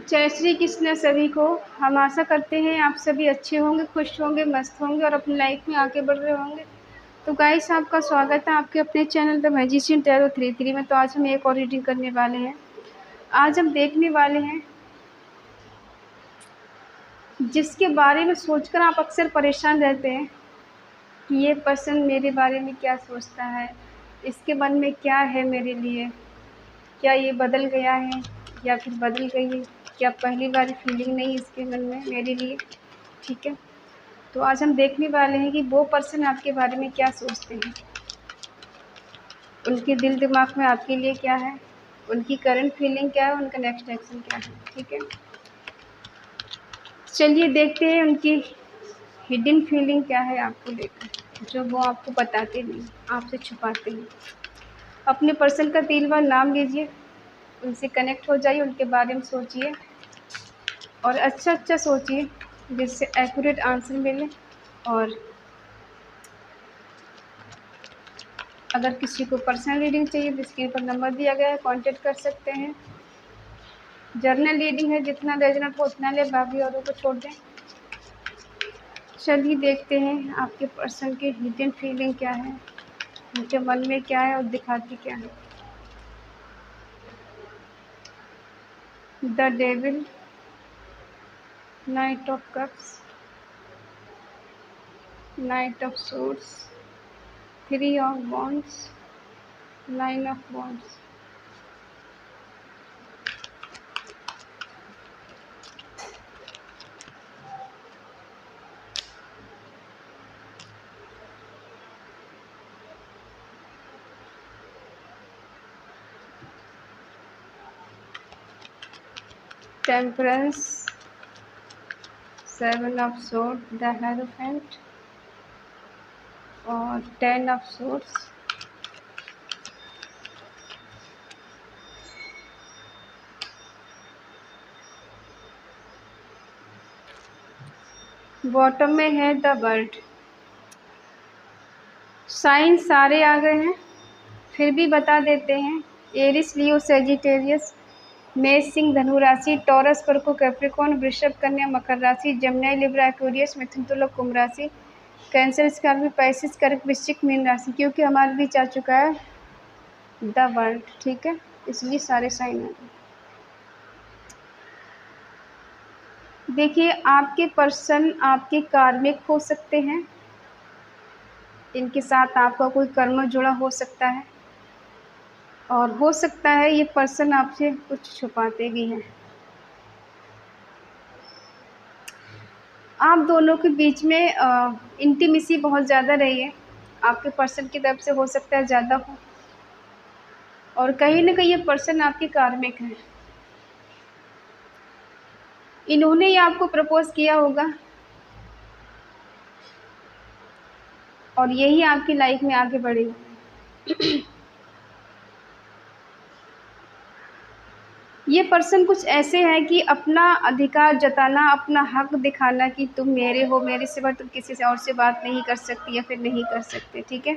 जय श्री कृष्ण सभी को। हम आशा करते हैं आप सभी अच्छे होंगे, खुश होंगे, मस्त होंगे और अपनी लाइफ में आगे बढ़ रहे होंगे। तो गाइस, आपका स्वागत है आपके अपने चैनल द मैजिशियन टैरो 33 में। तो आज हम एक और रीडिंग करने वाले हैं। आज हम देखने वाले हैं जिसके बारे में सोचकर आप अक्सर परेशान रहते हैं कि ये पर्सन मेरे बारे में क्या सोचता है, इसके मन में क्या है मेरे लिए, क्या ये बदल गया है या फिर बदल गई है, क्या पहली बार फीलिंग नहीं इसके मन में मेरे लिए। ठीक है, तो आज हम देखने वाले हैं कि वो पर्सन आपके बारे में क्या सोचते हैं, उनके दिल दिमाग में आपके लिए क्या है, उनकी करंट फीलिंग क्या है, उनका नेक्स्ट एक्शन क्या है। ठीक है, चलिए देखते हैं उनकी हिडन फीलिंग क्या है आपको लेकर, जो वो आपको बताते नहीं, आपसे छुपाते हैं। अपने पर्सन का 3 बार नाम लीजिए, उनसे कनेक्ट हो जाइए, उनके बारे में सोचिए और अच्छा सोचिए जिससे एक्यूरेट आंसर मिले। और अगर किसी को पर्सनल रीडिंग चाहिए तो स्क्रीन पर नंबर दिया गया है, कांटेक्ट कर सकते हैं। जर्नल रीडिंग है, जितना रेजोनेट हो उतना ले, बाकी औरों को छोड़ दें। चलिए देखते हैं आपके पर्सन की हिडन फीलिंग क्या है, उनके मन में क्या है और दिखाती क्या है। The devil, night of cups, night of swords, 3 of wands, 9 of wands। Temperance, 7 of sword, the hierophant और 10 ऑफ swords। बॉटम में है द वर्ल्ड। साइन सारे आ गए हैं, फिर भी बता देते हैं। एरिस, लियो, सेजिटेरियस, मेष, सिंह, धनु राशि, टॉरस, वर्गो, कैप्रिकॉर्न, वृषभ, कन्या, मकर राशि, जमुनाई, लिब्रा, एक्वेरियस, मिथुन, तुला, कुंभ राशि, कैंसर, स्कॉर्पियो, पाइसेस, कर्क, वृश्चिक, मीन राशि। क्योंकि हमारे बीच आ चुका है द वर्ल्ड, ठीक है, इसलिए सारे साइन आ गए। देखिए, आपके पर्सन आपके कार्मिक हो सकते हैं, इनके साथ आपका कोई कर्म जुड़ा हो सकता है और हो सकता है ये पर्सन आपसे कुछ छुपाते भी हैं। आप दोनों के बीच में इंटीमेसी बहुत ज़्यादा रही है, आपके पर्सन की तरफ से हो सकता है ज़्यादा हो, और कहीं ना कहीं ये पर्सन आपके कार्मिक है। इन्होंने ही आपको प्रपोज किया होगा और यही आपकी लाइफ में आगे बढ़ेगा। ये पर्सन कुछ ऐसे हैं कि अपना अधिकार जताना, अपना हक दिखाना कि तुम मेरे हो, मेरे सिवा तुम किसी से और से बात नहीं कर सकती या फिर नहीं कर सकते। ठीक है,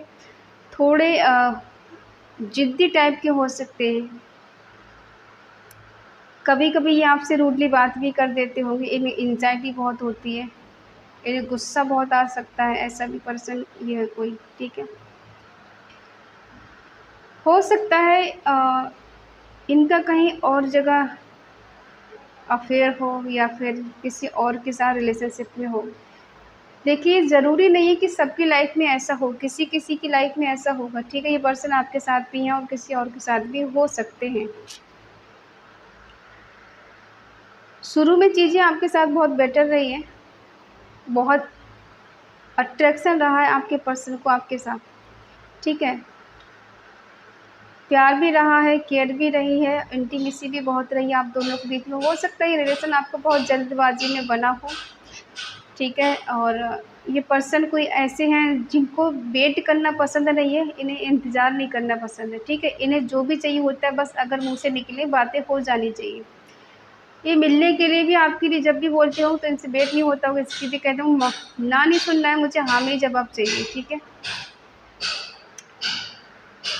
थोड़े जिद्दी टाइप के हो सकते हैं, कभी कभी ये आपसे रूडली बात भी कर देते होंगे। इन्हें एंजाइटी बहुत होती है, इन्हें गुस्सा बहुत आ सकता है, ऐसा भी पर्सन ये है कोई। ठीक है, हो सकता है इनका कहीं और जगह अफेयर हो या फिर किसी और के साथ रिलेशनशिप में हो। देखिए, ज़रूरी नहीं है कि सबकी लाइफ में ऐसा हो, किसी किसी की लाइफ में ऐसा होगा। ठीक है, ये पर्सन आपके साथ भी हैं और किसी और के साथ भी हो सकते हैं। शुरू में चीज़ें आपके साथ बहुत बेटर रही हैं, बहुत अट्रैक्शन रहा है आपके पर्सन को आपके साथ। ठीक है, प्यार भी रहा है, केयर भी रही है, इंटीमेसी भी बहुत रही है आप दोनों के बीच में। हो सकता है ये रिलेशन आपको बहुत जल्दबाजी में बना हो। ठीक है, और ये पर्सन कोई ऐसे हैं जिनको वेट करना पसंद नहीं है, इन्हें इंतज़ार नहीं करना पसंद है। ठीक है, इन्हें जो भी चाहिए होता है बस अगर मुंह से निकले बातें हो जानी चाहिए। ये मिलने के लिए भी आपके लिए जब भी बोलते हो तो इनसे वेट नहीं होता होगा, इसकी भी कहते हूँ ना नहीं सुनना है मुझे, हाँ में ही जवाब चाहिए। ठीक है,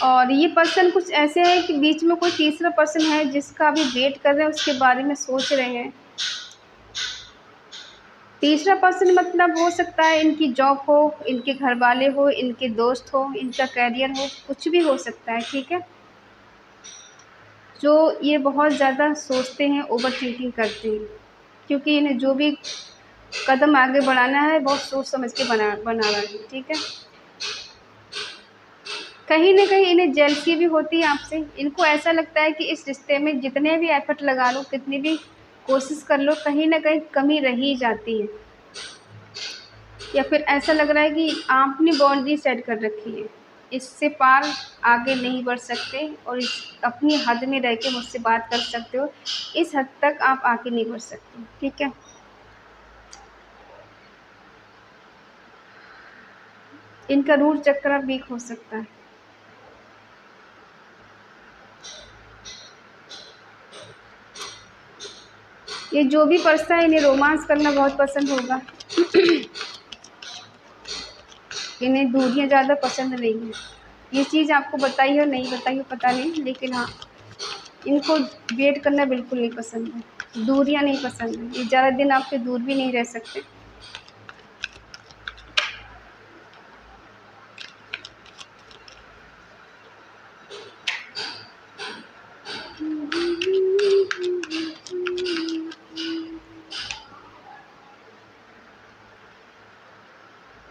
और ये पर्सन कुछ ऐसे है कि बीच में कोई तीसरा पर्सन है जिसका अभी वेट कर रहे हैं, उसके बारे में सोच रहे हैं। तीसरा पर्सन मतलब हो सकता है इनकी जॉब हो, इनके घर वाले हो, इनके दोस्त हो, इनका करियर हो, कुछ भी हो सकता है, ठीक है। जो ये बहुत ज़्यादा सोचते हैं, ओवर थिंकिंग करते हैं, क्योंकि इन्हें जो भी कदम आगे बढ़ाना है बहुत सोच समझ के बना रहा है, ठीक है। कहीं न कहीं इन्हें जेलसी भी होती है आपसे। इनको ऐसा लगता है कि इस रिश्ते में जितने भी एफ़र्ट लगा लो, कितनी भी कोशिश कर लो, कहीं न कहीं कमी रह ही जाती है। या फिर ऐसा लग रहा है कि आपने बाउंड्री सेट कर रखी है, इससे पार आगे नहीं बढ़ सकते और इस अपनी हद में रह के मुझसे बात कर सकते हो, इस हद तक आप आगे नहीं बढ़ सकते, ठीक है। इनका रूट चक्र वीक हो सकता है। ये जो भी पर्सन है इन्हें रोमांस करना बहुत पसंद होगा। इन्हें दूरियां ज़्यादा पसंद नहीं है। ये चीज़ आपको बताई हो नहीं बताई हो पता नहीं, लेकिन हाँ, इनको वेट करना बिल्कुल नहीं पसंद है, दूरियां नहीं पसंद है। ये ज़्यादा दिन आपसे दूर भी नहीं रह सकते।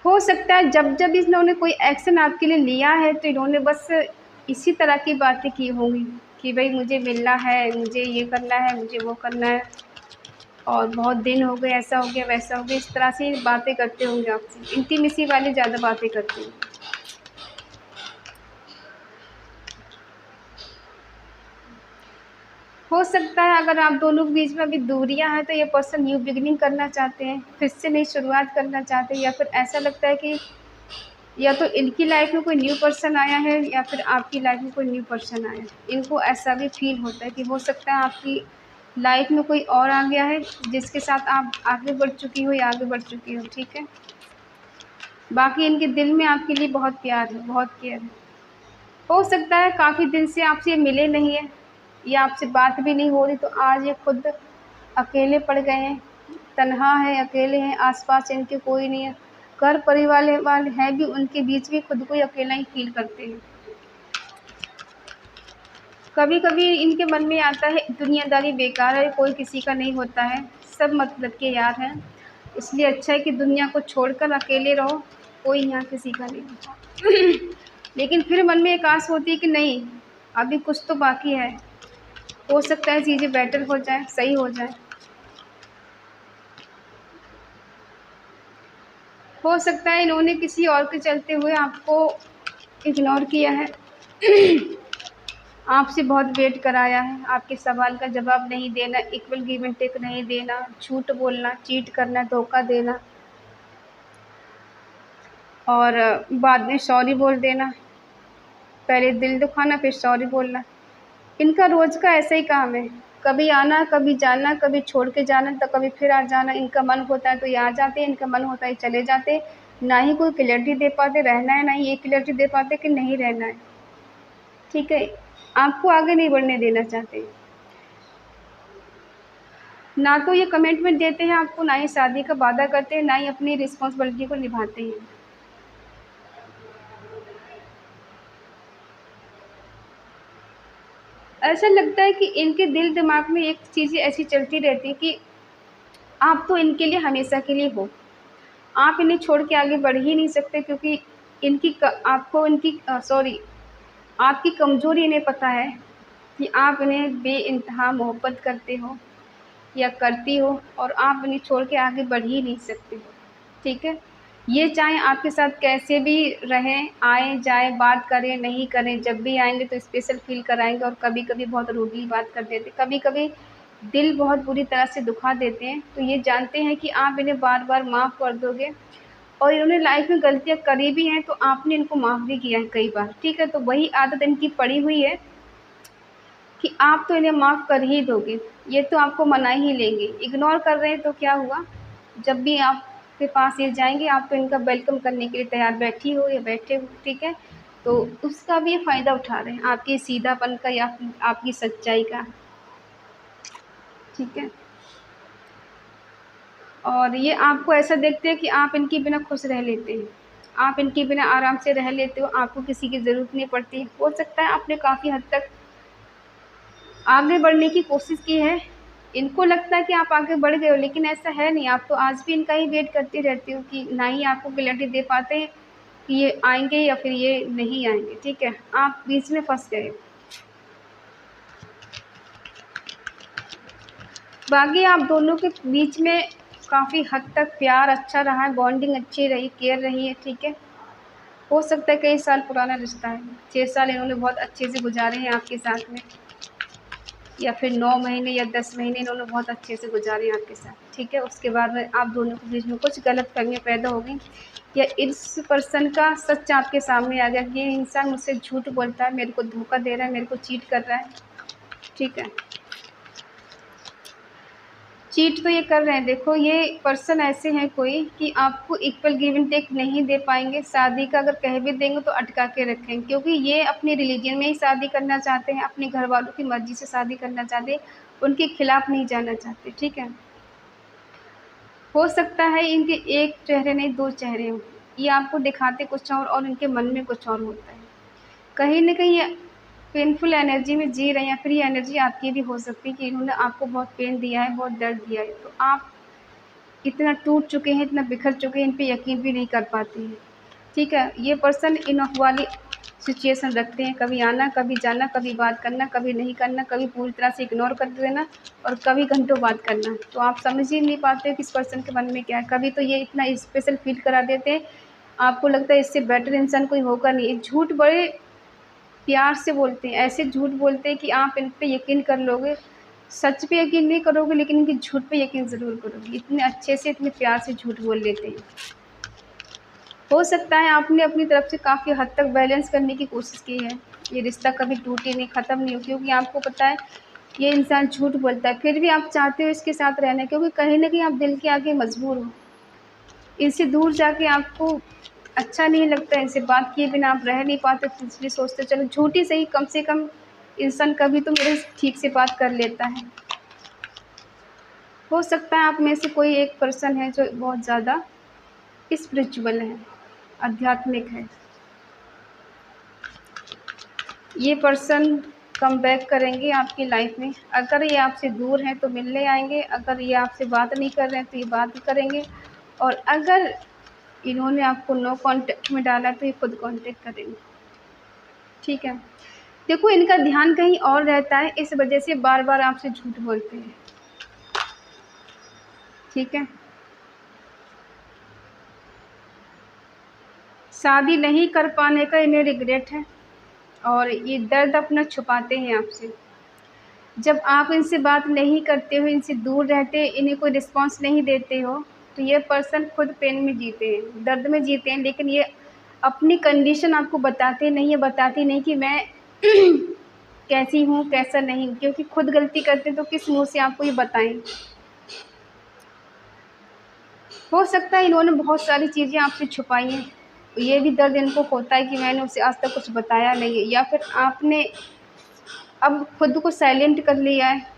हो सकता है जब जब इन्होंने कोई एक्शन आपके लिए लिया है तो इन्होंने बस इसी तरह की बातें की होंगी कि भाई मुझे मिलना है, मुझे ये करना है, मुझे वो करना है, और बहुत दिन हो गए, ऐसा हो गया, वैसा हो गया, इस तरह से बातें करते होंगे आपसे। इंटीमेसी वाली ज़्यादा बातें करते हैं। हो सकता है अगर आप दोनों के बीच में अभी दूरियां हैं तो ये पर्सन न्यू बिगिनिंग करना चाहते हैं, फिर से नई शुरुआत करना चाहते हैं, या फिर ऐसा लगता है कि या तो इनकी लाइफ में कोई न्यू पर्सन आया है या फिर आपकी लाइफ में कोई न्यू पर्सन आया है। इनको ऐसा भी फील होता है कि हो सकता है आपकी लाइफ में कोई और आ गया है जिसके साथ आप आगे बढ़ चुकी हो या आगे बढ़ चुकी हो, ठीक है। बाकी इनके दिल में आपके लिए बहुत प्यार है, बहुत केयर है। हो सकता है काफ़ी दिन से आपसे ये मिले नहीं है या आपसे बात भी नहीं हो रही, तो आज ये खुद अकेले पड़ गए हैं, तन्हा है, अकेले हैं, आसपास इनके कोई नहीं है। घर परिवार वाले हैं भी, उनके बीच भी खुद को ही अकेला ही फील करते हैं। कभी कभी इनके मन में आता है दुनियादारी बेकार है, कोई किसी का नहीं होता है, सब मतलब के यार हैं, इसलिए अच्छा है कि दुनिया को छोड़कर अकेले रहो, कोई यहाँ किसी का नहीं होता। लेकिन फिर मन में एक आस होती है कि नहीं, अभी कुछ तो बाकी है, हो सकता है चीज़ें बेटर हो जाए, सही हो जाए। हो सकता है इन्होंने किसी और के चलते हुए आपको इग्नोर किया है। आपसे बहुत वेट कराया है, आपके सवाल का जवाब नहीं देना, इक्वल गिव एंड टेक नहीं देना, झूठ बोलना, चीट करना, धोखा देना, और बाद में सॉरी बोल देना। पहले दिल दुखाना फिर सॉरी बोलना। इनका रोज़ का ऐसा ही काम है, कभी आना, कभी जाना, कभी छोड़ के जाना तो कभी फिर आ जाना। इनका मन होता है तो ये आ जाते हैं, इनका मन होता है चले जाते। ना ही कोई क्लैरिटी दे पाते रहना है, ना ही ये क्लैरिटी दे पाते कि नहीं रहना है, ठीक है। आपको आगे नहीं बढ़ने देना चाहते। ना तो ये कमिटमेंट देते हैं आपको, ना ही शादी का वादा करते हैं, ना ही अपनी रिस्पॉन्सिबिलिटी को निभाते हैं। ऐसा लगता है कि इनके दिल दिमाग में एक चीज़ें ऐसी चलती रहती है कि आप तो इनके लिए हमेशा के लिए हो, आप इन्हें छोड़ के आगे बढ़ ही नहीं सकते, क्योंकि आपको इनकी सॉरी, आपकी कमज़ोरी इन्हें पता है कि आप इन्हें बेइंतहा मोहब्बत करते हो या करती हो, और आप इन्हें छोड़ के आगे बढ़ ही नहीं सकते, ठीक है। ये चाहे आपके साथ कैसे भी रहें, आए जाए, बात करें नहीं करें, जब भी आएंगे तो स्पेशल फील कराएंगे, और कभी कभी बहुत रूडली बात कर देते, कभी कभी दिल बहुत बुरी तरह से दुखा देते हैं। तो ये जानते हैं कि आप इन्हें बार बार माफ़ कर दोगे, और इन्होंने लाइफ में गलतियाँ करी भी हैं तो आपने इनको माफ़ भी किया है कई बार, ठीक है। तो वही आदत इनकी पड़ी हुई है कि आप तो इन्हें माफ़ कर ही दोगे, ये तो आपको मना ही लेंगे। इग्नोर कर रहे हैं तो क्या हुआ, जब भी आपके पास ये जाएंगे आप तो इनका वेलकम करने के लिए तैयार बैठी हो या बैठे हो, ठीक है। तो उसका भी ये फ़ायदा उठा रहे हैं, आपके सीधापन का या फिर आपकी सच्चाई का। ठीक है। और ये आपको ऐसा देखते हैं कि आप इनके बिना खुश रह लेते हैं, आप इनके बिना आराम से रह लेते हो, आपको किसी की ज़रूरत नहीं पड़ती। हो सकता है आपने काफ़ी हद तक आगे बढ़ने की कोशिश की है, इनको लगता है कि आप आगे बढ़ गए हो, लेकिन ऐसा है नहीं। आप तो आज भी इनका ही वेट करती रहती हो कि ना ही आपको क्लैरिटी दे पाते हैं कि ये आएँगे या फिर ये नहीं आएँगे। ठीक है, आप बीच में फँस गए। बाकी आप दोनों के बीच में काफ़ी हद तक प्यार अच्छा रहा है, बॉन्डिंग अच्छी रही, केयर रही है। ठीक है, हो सकता है कई साल पुराना रिश्ता है, 6 साल इन्होंने बहुत अच्छे से गुजारे हैं आपके साथ में, या फिर 9 महीने या 10 महीने इन्होंने बहुत अच्छे से गुजारे हैं आपके साथ। ठीक है, उसके बाद में आप दोनों के बीच में कुछ गलतफ़हमियाँ पैदा हो गई, या इस पर्सन का सच आपके सामने आ गया कि ये इंसान मुझसे झूठ बोलता है, मेरे को धोखा दे रहा है, मेरे को चीट कर रहा है। ठीक है, चीट तो ये कर रहे हैं। देखो, ये पर्सन ऐसे हैं कोई कि आपको इक्वल गिव एंड टेक नहीं दे पाएँगे। शादी का अगर कह भी देंगे तो अटका के रखेंगे, क्योंकि ये अपने रिलीजन में ही शादी करना चाहते हैं, अपने घर वालों की मर्ज़ी से शादी करना चाहते हैं, उनके खिलाफ़ नहीं जाना चाहते। ठीक है? हो सकता है इनके एक चेहरे नहीं 2 चेहरे हों। ये आपको दिखाते कुछ और इनके मन में कुछ और होता है। कहीं न कहीं ये पेनफुल एनर्जी में जी रहे हैं, या फिर ये एनर्जी आपकी भी हो सकती है कि इन्होंने आपको बहुत पेन दिया है, बहुत दर्द दिया है, तो आप इतना टूट चुके हैं, इतना बिखर चुके हैं, इन पे यकीन भी नहीं कर पाते हैं। ठीक है? ये पर्सन इन ऑफ वाली सिचुएशन रखते हैं, कभी आना, कभी जाना, कभी बात करना, कभी नहीं करना, कभी पूरी तरह से इग्नोर कर देना और कभी घंटों बात करना। तो आप समझ ही नहीं पाते हो कि इस पर्सन के मन में क्या है। कभी तो ये इतना स्पेशल फ़ील करा देते हैं, आपको लगता है इससे बेटर इंसान कोई होगा नहीं। ये झूठ बड़े प्यार से बोलते हैं, ऐसे झूठ बोलते हैं कि आप इन पे यकीन कर लोगे। सच पे यकीन नहीं करोगे, लेकिन इनके झूठ पे यकीन ज़रूर करोगे। इतने अच्छे से, इतने प्यार से झूठ बोल लेते हैं। हो सकता है आपने अपनी तरफ से काफ़ी हद तक बैलेंस करने की कोशिश की है, ये रिश्ता कभी टूटे नहीं, ख़त्म नहीं हो, क्योंकि आपको पता है ये इंसान झूठ बोलता है, फिर भी आप चाहते हो इसके साथ रहना, क्योंकि कहीं न कहीं आप दिल के आगे मजबूर हो। इनसे दूर जाके आपको अच्छा नहीं लगता, इनसे बात किए बिना आप रह नहीं पाते, तो इसलिए सोचते चलो झूठी सही, कम से कम इंसान कभी तो मेरे से ठीक से बात कर लेता है। हो सकता है आप में से कोई एक पर्सन है जो बहुत ज़्यादा स्पिरिचुअल है, आध्यात्मिक है। ये पर्सन कम बैक करेंगे आपकी लाइफ में। अगर ये आपसे दूर हैं तो मिलने आएँगे, अगर ये आपसे बात नहीं कर रहे हैं तो ये बात करेंगे, और अगर इन्होंने आपको नो कॉन्टैक्ट में डाला तो ये खुद कॉन्टैक्ट करेंगे। ठीक है? देखो, इनका ध्यान कहीं और रहता है, इस वजह से बार-बार आपसे झूठ बोलते हैं। ठीक है? शादी नहीं कर पाने का इन्हें रिग्रेट है, और ये दर्द अपना छुपाते हैं आपसे। जब आप इनसे बात नहीं करते हो, इनसे दूर रहते, इन्हें कोई रिस्पॉन्स नहीं देते हो, तो ये पर्सन खुद पेन में जीते हैं, दर्द में जीते हैं, लेकिन ये अपनी कंडीशन आपको बताते नहीं है, बताती नहीं कि मैं कैसी हूँ, कैसा नहीं, क्योंकि खुद गलती करते तो किस मुँह से आपको ये बताएँ। हो सकता है इन्होंने बहुत सारी चीज़ें आपसे छुपाई हैं, ये भी दर्द इनको होता है कि मैंने उसे आज तक कुछ बताया नहीं है, या फिर आपने अब खुद को साइलेंट कर लिया है।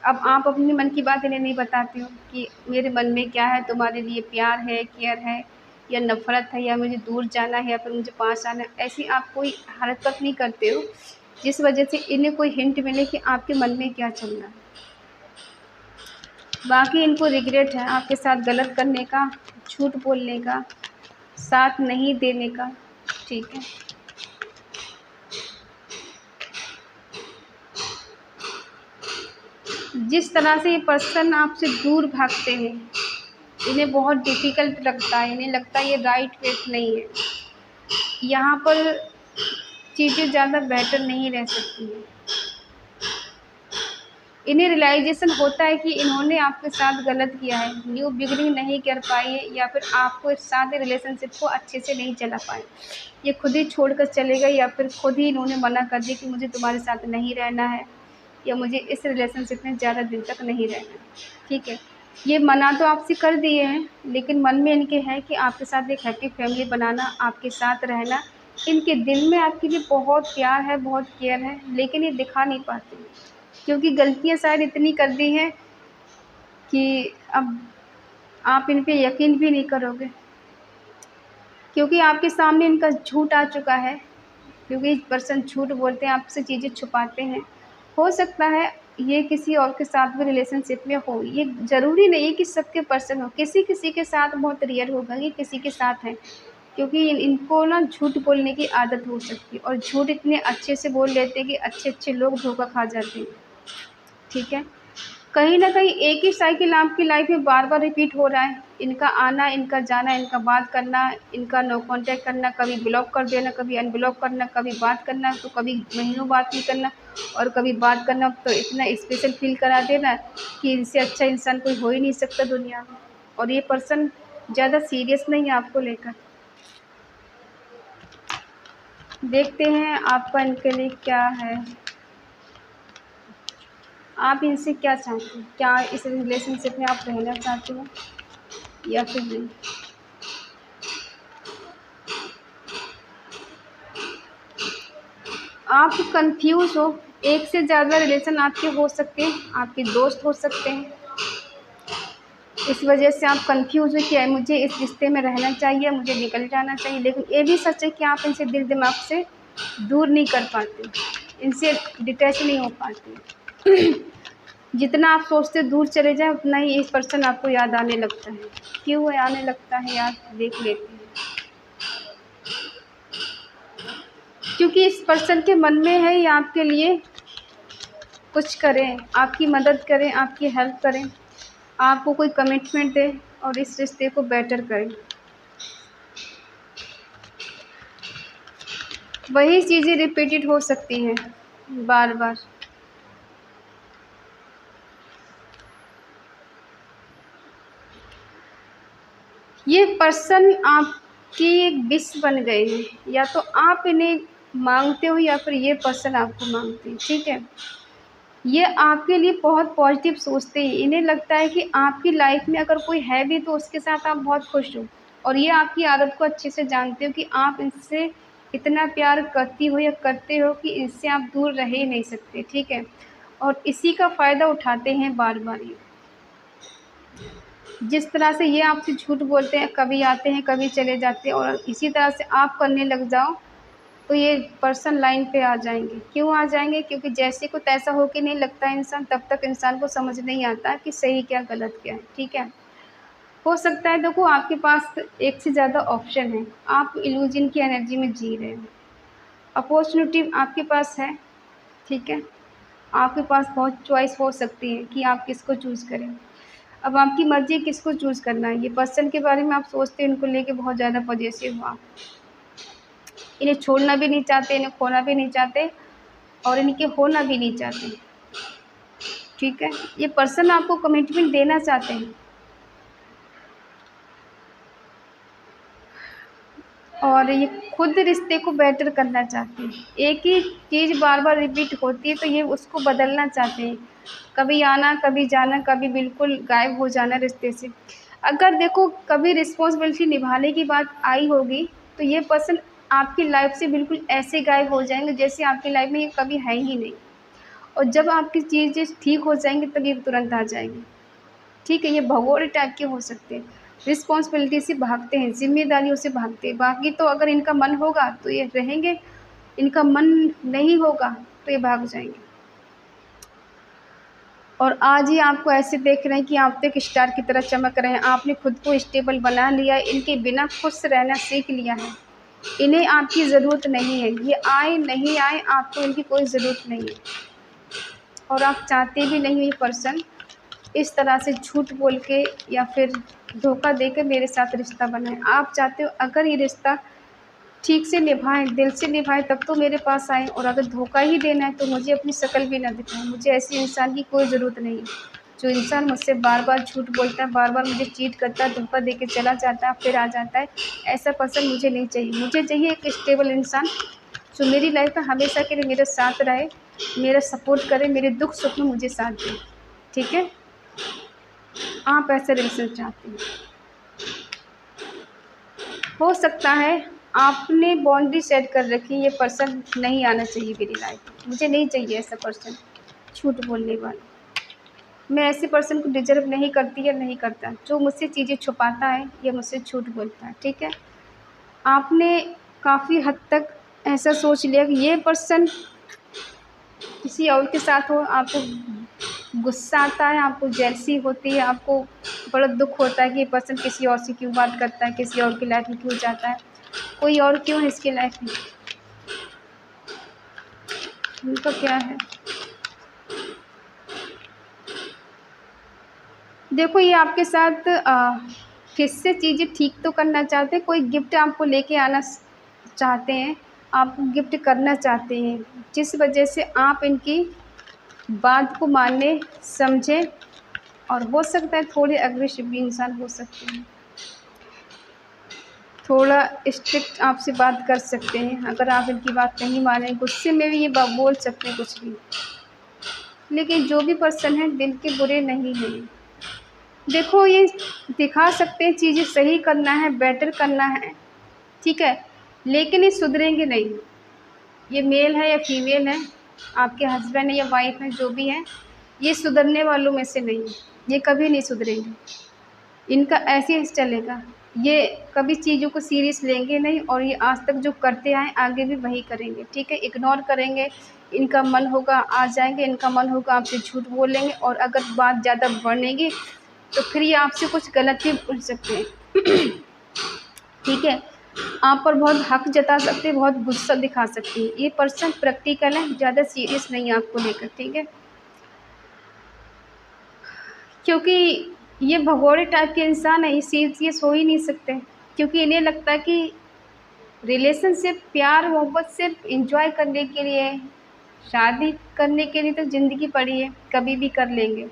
अब आप अपने मन की बात इन्हें नहीं बताते हो कि मेरे मन में क्या है, तुम्हारे लिए प्यार है, केयर है, या नफ़रत है, या मुझे दूर जाना है, या फिर मुझे पास आना है। ऐसी आप कोई हरकत नहीं करते हो जिस वजह से इन्हें कोई हिंट मिले कि आपके मन में क्या चल रहा है। बाकी इनको रिग्रेट है आपके साथ गलत करने का, झूठ बोलने का, साथ नहीं देने का। ठीक है? जिस तरह से ये पर्सन आपसे दूर भागते हैं, इन्हें बहुत डिफ़िकल्ट लगता है, इन्हें लगता है ये राइट पेथ नहीं है। यहाँ पर चीज़ें ज़्यादा बेटर नहीं रह सकती हैं। इन्हें रियलाइज़ेशन होता है कि इन्होंने आपके साथ गलत किया है, न्यू बिगिनिंग नहीं कर पाई है, या फिर आपको इस साथ रिलेशनशिप को अच्छे से नहीं चला पाए। ये खुद ही छोड़कर चले गए, या फिर खुद ही इन्होंने मना कर दिया कि मुझे तुम्हारे साथ नहीं रहना है, या मुझे इस रिलेशनशिप में ज़्यादा दिन तक नहीं रहना है। ठीक है? ये मना तो आपसे कर दिए हैं, लेकिन मन में इनके है कि आपके साथ एक हैप्पी फैमिली बनाना, आपके साथ रहना, इनके दिल में आपके लिए बहुत प्यार है, बहुत केयर है, लेकिन ये दिखा नहीं पाते क्योंकि गलतियाँ शायद इतनी कर दी हैं कि अब आप इन पे यकीन भी नहीं करोगे, क्योंकि आपके सामने इनका झूठ आ चुका है। क्योंकि पर्सन झूठ बोलते हैं, आपसे चीज़ें छुपाते हैं। हो सकता है ये किसी और के साथ भी रिलेशनशिप में हो, ये ज़रूरी नहीं है कि सबके पर्सन हो, किसी-किसी के साथ बहुत रेयर होगा कि किसी के साथ है। क्योंकि इनको ना झूठ बोलने की आदत हो सकती है और झूठ इतने अच्छे से बोल लेते हैं कि अच्छे-अच्छे लोग धोखा खा जाते हैं, ठीक है? कहीं न कहीं एक ही साइकिल आपकी लाइफ़ में बार-बार रिपीट हो रहा है। इनका आना, इनका जाना, इनका बात करना, इनका नो कॉन्टैक्ट करना, कभी ब्लॉक कर देना, कभी अनब्लॉक करना, कभी बात करना, तो कभी महीनों बात नहीं करना और कभी बात करना तो इतना स्पेशल फ़ील करा देना कि इनसे अच्छा इंसान कोई हो ही नहीं सकता दुनिया में। और ये पर्सन ज़्यादा सीरियस नहीं है आपको लेकर। देखते हैं आपका इनके लिए क्या है। आप इनसे क्या चाहते हैं? क्या इस रिलेशनशिप में आप रहना चाहते हो या फिर नहीं? आप कंफ्यूज हो, एक से ज़्यादा रिलेशन आपके हो सकते हैं, आपके दोस्त हो सकते हैं। इस वजह से आप कंफ्यूज हो कि मुझे इस रिश्ते में रहना चाहिए, मुझे निकल जाना चाहिए। लेकिन ये भी सच है कि आप इनसे दिल दिमाग से दूर नहीं कर पाते, इनसे डिटैच नहीं हो पाते। जितना आप सोचते दूर चले जाएँ उतना ही इस पर्सन आपको याद आने लगता है। क्यों आने लगता है याद, देख लेते हैं। क्योंकि इस पर्सन के मन में है ये आपके लिए कुछ करें, आपकी मदद करें, आपकी हेल्प करें, आपको कोई कमिटमेंट दें और इस रिश्ते को बेटर करें। वही चीज़ें रिपीटेड हो सकती हैं बार-बार। ये पर्सन आपकी एक विश बन गए हैं, या तो आप इन्हें माँगते हो या फिर ये पर्सन आपको माँगते हैं, ठीक है? ये आपके लिए बहुत पॉज़िटिव सोचते हैं, इन्हें लगता है कि आपकी लाइफ़ में अगर कोई है भी तो उसके साथ आप बहुत खुश हो और ये आपकी आदत को अच्छे से जानते हो कि आप इनसे इतना प्यार करती हो या करते हो कि इनसे आप दूर रह ही नहीं सकते, ठीक है? और इसी का फ़ायदा उठाते हैं बार-बार ये। जिस तरह से ये आपसे झूठ बोलते हैं, कभी आते हैं, कभी चले जाते हैं और इसी तरह से आप करने लग जाओ, तो ये पर्सन लाइन पे आ जाएँगे। क्यों आ जाएँगे? क्योंकि जैसे को तैसा होके नहीं लगता है इंसान, तब तक इंसान को समझ नहीं आता कि सही क्या, गलत क्या है, ठीक है? हो सकता है देखो आपके पास एक से ज़्यादा ऑप्शन है, आप इल्यूज़न की एनर्जी में जी रहे हो। अपॉर्च्युनिटी आपके पास है, ठीक है? आपके पास बहुत चॉइस हो सकती है कि आप किसको चूज़ करें। अब आपकी मर्ज़ी है किसको चूज़ करना है। ये पर्सन के बारे में आप सोचते हो, इनको लेके बहुत ज़्यादा पॉज़ेसिव हो आप। इन्हें छोड़ना भी नहीं चाहते, इन्हें खोना भी नहीं चाहते और इनके होना भी नहीं चाहते, ठीक है? ये पर्सन आपको कमिटमेंट देना चाहते हैं और ये खुद रिश्ते को बेटर करना चाहते हैं। एक ही चीज़ बार-बार रिपीट होती है तो ये उसको बदलना चाहते हैं। कभी आना, कभी जाना, कभी बिल्कुल गायब हो जाना रिश्ते से। अगर देखो कभी रिस्पॉन्सिबिलिटी निभाने की बात आई होगी तो ये पर्सन आपकी लाइफ़ से बिल्कुल ऐसे गायब हो जाएँगे जैसे आपकी लाइफ़ में ये कभी है ही नहीं। और जब आपकी चीज़ें ठीक हो जाएँगी तब ये तुरंत आ जाएँगे। ठीक है, ये भगोड़े टाइप के हो सकते हैं, रिस्पॉन्सिबिलिटी से भागते हैं, ज़िम्मेदारियों से भागते हैं। बाकी तो अगर इनका मन होगा तो ये रहेंगे, इनका मन नहीं होगा तो ये भाग जाएँगे। और आज ही आपको ऐसे देख रहे हैं कि आप तो एक स्टार की तरह चमक रहे हैं, आपने खुद को स्टेबल बना लिया है, इनके बिना खुश रहना सीख लिया है। इन्हें आपकी ज़रूरत नहीं है, ये आए, नहीं आए, आपको इनकी कोई ज़रूरत नहीं है और आप चाहते भी नहीं हो ये पर्सन इस तरह से झूठ बोल के या फिर धोखा देके मेरे साथ रिश्ता बनाएँ। आप चाहते हो अगर ये रिश्ता ठीक से निभाएँ, दिल से निभाएँ तब तो मेरे पास आएँ और अगर धोखा ही देना है तो मुझे अपनी शक्ल भी ना दिखाएँ। मुझे ऐसे इंसान की कोई ज़रूरत नहीं है। जो इंसान मुझसे बार-बार झूठ बोलता है, बार-बार मुझे चीट करता है, धोखा देके चला जाता है, फिर आ जाता है, ऐसा पर्सन मुझे नहीं चाहिए। मुझे चाहिए एक स्टेबल इंसान जो मेरी लाइफ़ में हमेशा के लिए मेरे साथ रहे, मेरा सपोर्ट करे, मेरे दुःख-सुख में मुझे साथ दे। ठीक है? आप ऐसा रिलेशन चाहते हैं। हो सकता है आपने बाउंड्री सेट कर रखी है, ये पर्सन नहीं आना चाहिए मेरी लाइफ में, मुझे नहीं चाहिए ऐसा पर्सन झूठ बोलने वाला। मैं ऐसे पर्सन को डिजर्व नहीं करती या नहीं करता। जो मुझसे चीज़ें छुपाता है या मुझसे झूठ बोलता है, ठीक है। आपने काफ़ी हद तक ऐसा सोच लिया कि ये पर्सन किसी और के साथ हो, आपको गुस्सा आता है, आपको जेलसी होती है, आपको बड़ा दुख होता है कि ये पर्सन किसी और से क्यों बात करता है, किसी और की लाइफ में क्यों जाता है, कोई और क्यों है इसकी लाइफ में, उनका क्या है। देखो ये आपके साथ फिर से चीज़ें ठीक तो करना चाहते हैं, कोई गिफ्ट आपको लेके आना चाहते हैं, आपको गिफ्ट करना चाहते हैं, जिस वजह से आप इनकी बात को माने समझें। और हो सकता है थोड़े अग्रेसिव भी इंसान हो सकते हैं, थोड़ा स्ट्रिक्ट आपसे बात कर सकते हैं, अगर आप इनकी बात नहीं माने गुस्से में भी ये बोल सकते हैं कुछ भी। लेकिन जो भी पर्सन है दिल के बुरे नहीं हैं। देखो ये दिखा सकते हैं चीज़ें सही करना है, बेटर करना है, ठीक है, लेकिन ये सुधरेंगे नहीं। ये मेल है या फीमेल है, आपके हस्बैंड है या वाइफ है, जो भी है, ये सुधरने वालों में से नहीं है, ये कभी नहीं सुधरेंगे, इनका ऐसे ही चलेगा। ये कभी चीज़ों को सीरियस लेंगे नहीं और ये आज तक जो करते आए आगे भी वही करेंगे, ठीक है। इग्नोर करेंगे, इनका मन होगा आ जाएंगे, इनका मन होगा आपसे झूठ बोलेंगे, और अगर बात ज़्यादा बढ़ेगी तो फिर ये आपसे कुछ गलत भी बोल सकते हैं ठीक है, आप पर बहुत हक जता सकते हैं, बहुत गुस्सा दिखा सकते हैं। ये पर्सन प्रैक्टिकल है, ज़्यादा सीरियस नहीं है आपको लेकर, ठीक है, क्योंकि ये भगोड़े टाइप के इंसान है, ये सीरियस हो ही नहीं सकते, क्योंकि इन्हें लगता है कि रिलेशनशिप प्यार मोहब्बत सिर्फ एंजॉय करने के लिए है, शादी करने के लिए तो ज़िंदगी पड़ी है, कभी भी कर लेंगे।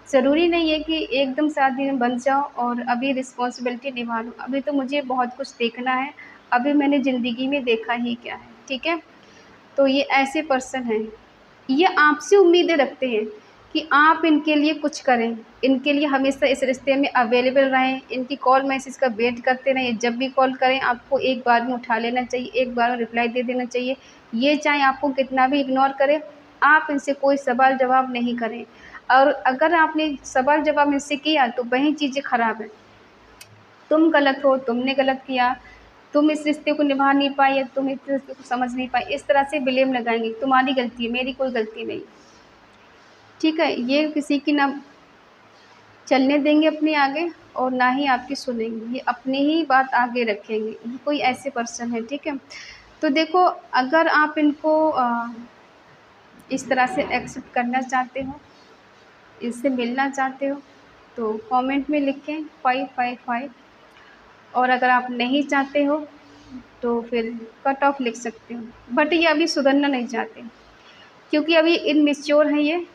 ज़रूरी नहीं है कि एकदम शादी में बंध जाओ और अभी रिस्पॉन्सिबिलिटी निभा लो, अभी तो मुझे बहुत कुछ देखना है, अभी मैंने ज़िंदगी में देखा ही क्या है, ठीक है। तो ये ऐसे पर्सन हैं, ये आपसे उम्मीदें रखते हैं कि आप इनके लिए कुछ करें, इनके लिए हमेशा इस रिश्ते में अवेलेबल रहें, इनकी कॉल मैसेज का वेट करते रहें, जब भी कॉल करें आपको एक बार में उठा लेना चाहिए, एक बार में रिप्लाई दे देना चाहिए। ये चाहे आपको कितना भी इग्नोर करें, आप इनसे कोई सवाल जवाब नहीं करें, और अगर आपने सवाल जवाब इनसे किया तो वही चीज़ें ख़राब हैं, तुम गलत हो, तुमने गलत किया, तुम इस रिश्ते को निभा नहीं पाई या तुम इस रिश्ते को समझ नहीं पाई, इस तरह से ब्लेम लगाएंगे, तुम्हारी गलती है, मेरी कोई गलती नहीं, ठीक है। ये किसी की ना चलने देंगे अपने आगे और ना ही आपकी सुनेंगे, ये अपनी ही बात आगे रखेंगे, ये कोई ऐसे पर्सन है, ठीक है। तो देखो अगर आप इनको इस तरह से एक्सेप्ट करना चाहते हो, इससे मिलना चाहते हो, तो कमेंट में लिखें 555, और अगर आप नहीं चाहते हो तो फिर कट ऑफ लिख सकते हो। बट ये अभी सुधरना नहीं चाहते, क्योंकि अभी इनमेच्योर हैं ये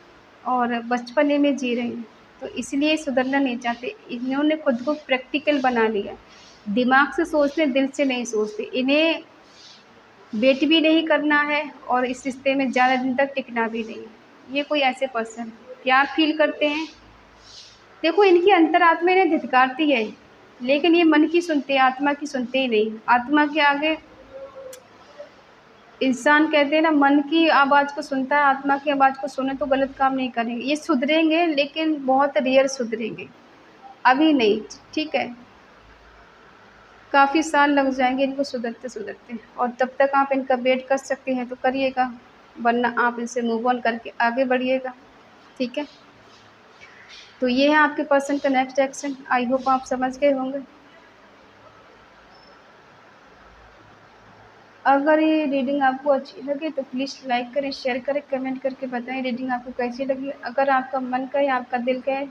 और बचपने में जी रहे हैं, तो इसलिए सुधरना नहीं चाहते। इन्होंने खुद को प्रैक्टिकल बना लिया, दिमाग से सोचते, दिल से नहीं सोचते। इन्हें वेट भी नहीं करना है और इस रिश्ते में ज़्यादा दिन तक टिकना भी नहीं है। ये कोई ऐसे पर्सन प्यार फील करते हैं, देखो इनकी अंतरात्मा इन्हें धिक्कारती है, लेकिन ये मन की सुनते हैं, आत्मा की सुनते ही नहीं। आत्मा के आगे इंसान कहते हैं ना, मन की आवाज़ को सुनता है, आत्मा की आवाज़ को सुने तो गलत काम नहीं करेंगे। ये सुधरेंगे लेकिन बहुत रेयर सुधरेंगे, अभी नहीं, ठीक है। काफ़ी साल लग जाएंगे इनको सुधरते सुधरते, और तब तक आप इनका वेट कर सकते हैं तो करिएगा, वरना आप इनसे मूव ऑन करके आगे बढ़िएगा, ठीक है। तो ये है आपके पर्सन का नेक्स्ट एक्शन। आई होप आप समझ गए होंगे। अगर ये रीडिंग आपको अच्छी लगे तो प्लीज़ लाइक करें, शेयर करें, कमेंट करके बताएं रीडिंग आपको कैसी लगी। अगर आपका मन कहे, आपका दिल कहे,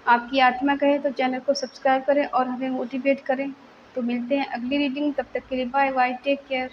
आपकी आत्मा कहे तो चैनल को सब्सक्राइब करें और हमें मोटिवेट करें। तो मिलते हैं अगली रीडिंग, तब तक के लिए बाय बाय, टेक केयर।